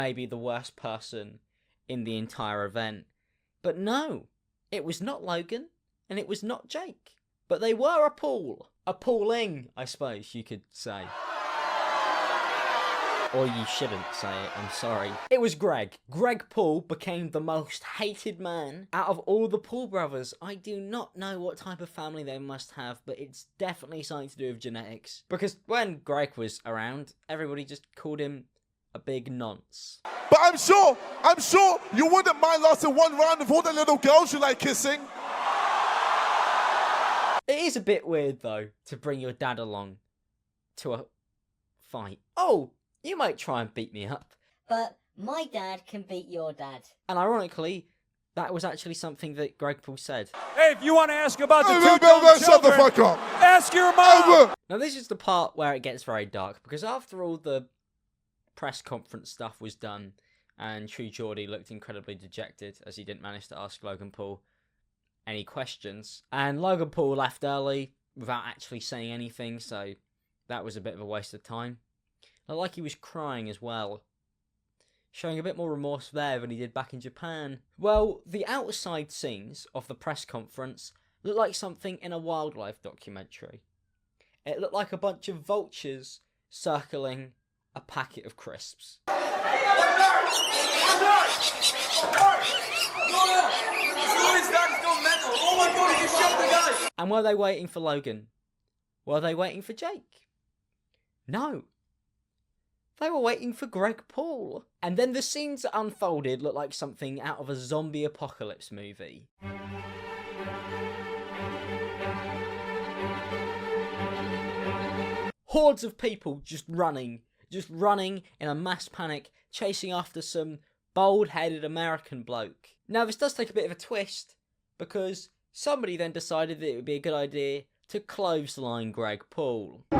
maybe the worst person in the entire event. But no, it was not Logan, and it was not Jake. But they were appalling, I suppose you could say. Or you shouldn't say it, I'm sorry. It was Greg. Greg Paul became the most hated man out of all the Paul brothers. I do not know what type of family they must have, but it's definitely something to do with genetics. Because when Greg was around, everybody just called him a big nonce. But I'm sure you wouldn't mind lasting one round with all the little girls you like kissing. It is a bit weird, though, to bring your dad along to a fight. Oh! You might try and beat me up. But my dad can beat your dad. And ironically, that was actually something that Greg Paul said. Hey, if you want to ask about the two no, dumb shut the children, fuck up. Ask your mom. Now this is the part where it gets very dark, because after all the press conference stuff was done, and True Geordie looked incredibly dejected as he didn't manage to ask Logan Paul any questions, and Logan Paul left early without actually saying anything, so that was a bit of a waste of time. Like he was crying as well, showing a bit more remorse there than he did back in Japan. Well, the outside scenes of the press conference looked like something in a wildlife documentary. It looked like a bunch of vultures circling a packet of crisps. And were they waiting for Logan? Were they waiting for Jake? No. They were waiting for Greg Paul. And then the scenes that unfolded looked like something out of a zombie apocalypse movie. Hordes of people just running in a mass panic, chasing after some bald-headed American bloke. Now this does take a bit of a twist, because somebody then decided that it would be a good idea to clothesline Greg Paul. Wait,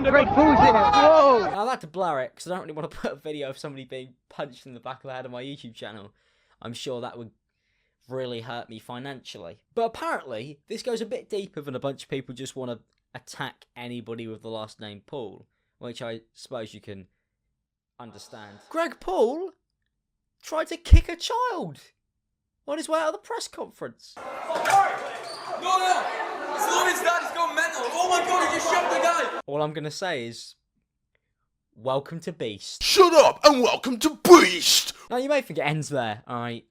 Greg Paul's in it. Whoa! I've had to blur it because I don't really want to put a video of somebody being punched in the back of the head on my YouTube channel. I'm sure that would really hurt me financially. But apparently, this goes a bit deeper than a bunch of people just want to attack anybody with the last name Paul, which I suppose you can understand. Greg Paul tried to kick a child on his way out of the press conference. No! As long as that is gone mental. Oh my god, he just shot the guy! All I'm going to say is, welcome to Beast. Shut up and welcome to Beast! Now, you may think it ends there, alright?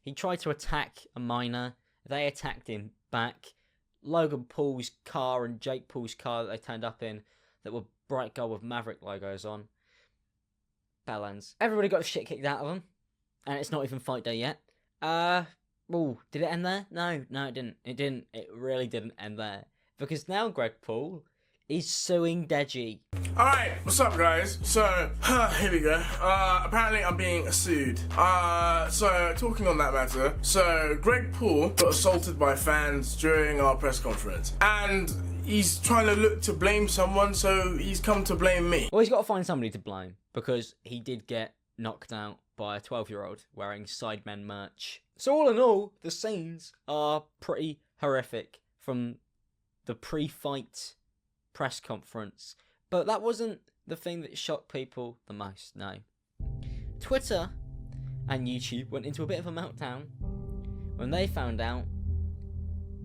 He tried to attack a minor. They attacked him back. Logan Paul's car and Jake Paul's car that they turned up in that were bright gold with Maverick logos on. Bell ends. Everybody got the shit kicked out of them. And it's not even fight day yet. Oh, did it end there? No, it didn't. It really didn't end there. Because now Greg Paul is suing Deji. Alright, what's up guys? So, here we go. Apparently I'm being sued. So, talking on that matter, so Greg Paul got assaulted by fans during our press conference. And he's trying to look to blame someone, so he's come to blame me. Well, he's got to find somebody to blame, because he did get knocked out by a 12-year-old wearing Sidemen merch. So all in all, the scenes are pretty horrific from the pre-fight press conference. But that wasn't the thing that shocked people the most, no. Twitter and YouTube went into a bit of a meltdown when they found out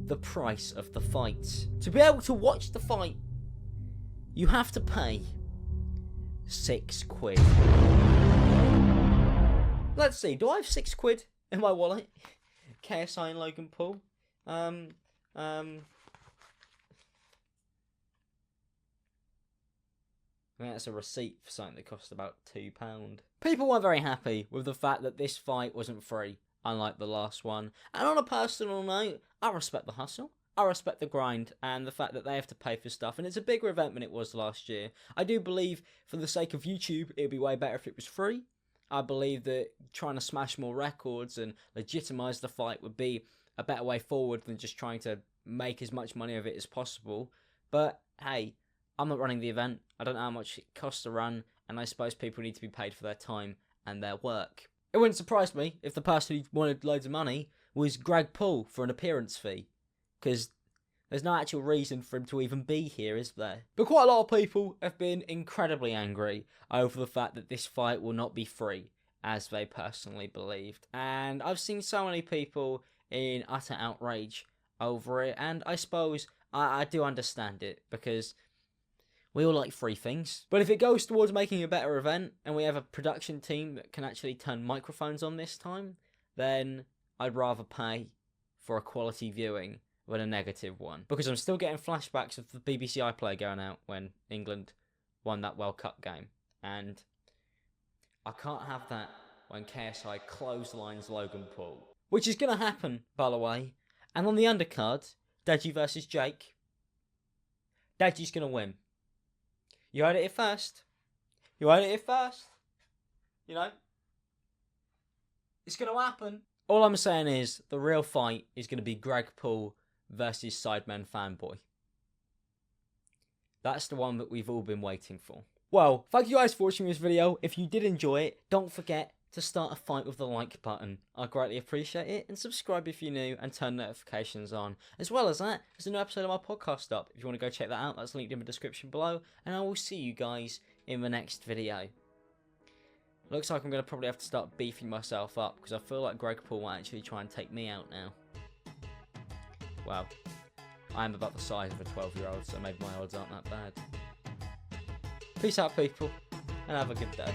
the price of the fight. To be able to watch the fight, you have to pay £6. Let's see, do I have £6 in my wallet? KSI and Logan Paul. I think that's a receipt for something that cost about £2. People weren't very happy with the fact that this fight wasn't free, unlike the last one. And on a personal note, I respect the hustle, I respect the grind, and the fact that they have to pay for stuff. And it's a bigger event than it was last year. I do believe, for the sake of YouTube, it would be way better if it was free. I believe that trying to smash more records and legitimise the fight would be a better way forward than just trying to make as much money of it as possible. But hey, I'm not running the event. I don't know how much it costs to run, and I suppose people need to be paid for their time and their work. It wouldn't surprise me if the person who wanted loads of money was Greg Paul for an appearance fee, because There's no actual reason for him to even be here, is there? But quite a lot of people have been incredibly angry over the fact that this fight will not be free, as they personally believed. And I've seen so many people in utter outrage over it, and I suppose I do understand it, because we all like free things. But if it goes towards making a better event, and we have a production team that can actually turn microphones on this time, then I'd rather pay for a quality viewing than a negative one. Because I'm still getting flashbacks of the BBC iPlayer going out when England won that World Cup game. And I can't have that when KSI clotheslines Logan Paul. Which is going to happen, by the way. And on the undercard, Deji versus Jake. Deji's going to win. You heard it here first. You heard it here first. You know? It's going to happen. All I'm saying is, the real fight is going to be Greg Paul versus Sidemen Fanboy. That's the one that we've all been waiting for. Well, thank you guys for watching this video. If you did enjoy it, don't forget to start a fight with the like button. I greatly appreciate it. And subscribe if you're new and turn notifications on. As well as that, there's a new episode of my podcast up. If you want to go check that out, that's linked in the description below. And I will see you guys in the next video. Looks like I'm going to probably have to start beefing myself up, because I feel like Greg Paul will actually try and take me out now. Well, I am about the size of a 12-year-old, so maybe my odds aren't that bad. Peace out, people, and have a good day.